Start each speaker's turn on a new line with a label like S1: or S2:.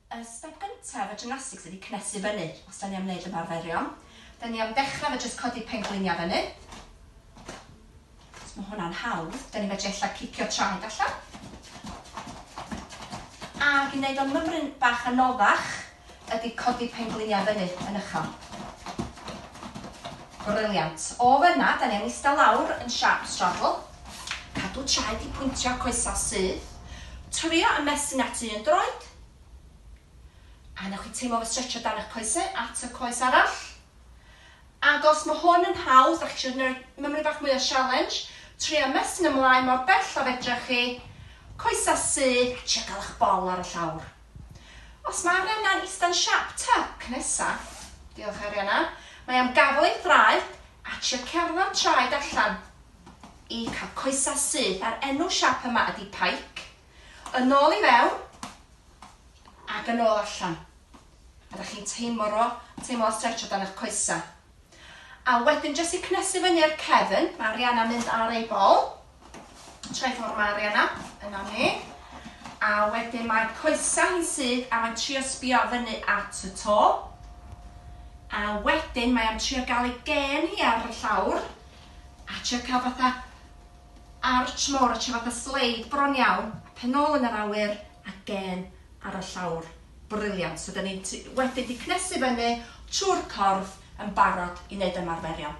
S1: Y step gyntaf y gymnastig ydy cnesu fyny, os da ni am wneud ymarferion. Da ni am dechrau fe jyst codi pengliniau fyny. Os mae hwnna'n hawdd, da ni fedru allan cicio traed allan. Ac i wneud o'n mymryn bach anoddach, ydy codi pengliniau fyny yn uchel. Briliant. O fyna, da ni am eistedd lawr yn sharp straddle. Cadw traed i pwyntio coesau sydd. Trio ymestyn at un droed. A newch chi teimlo fy stretcho dan eich coesau at y coes arall. Ac os mae hwn yn hawdd, da chi eisiau mymryd bach mwy o challenge, trio ymestyn ymlaen mor bell a fedrwch chi coesau sydd, trio gael eich bol ar y llawr. Os mae Arianna'n eistedd sharp tuck nesaf, diolch Arianna, mae am gafel ei thraed a trio cerdded traed allan i cael coesau sydd. A'r enw siap yma ydy pike. Yn ôl i fewn ac yn ôl allan. A da chi'n teimlo stretcho dan eich coesau. A wedyn jyst i cnesu fyny i'r cefn, mae Arianna mynd ar ei bol. Trai ffordd mae Arianna, yna ni. A wedyn mae'r coesau hi'n sydd a mae'n trio sbio fyny at y to. A wedyn mae am trio gael ei gen hi ar y llawr. A trio cael fatha arch mor, a trio fatha sleid bron iawn. Pen ôl yn yr awyr a gen ar y llawr. Briliant. So, da ni wedyn di cnesu fyny trwy'r corff yn barod i wneud ymarferion.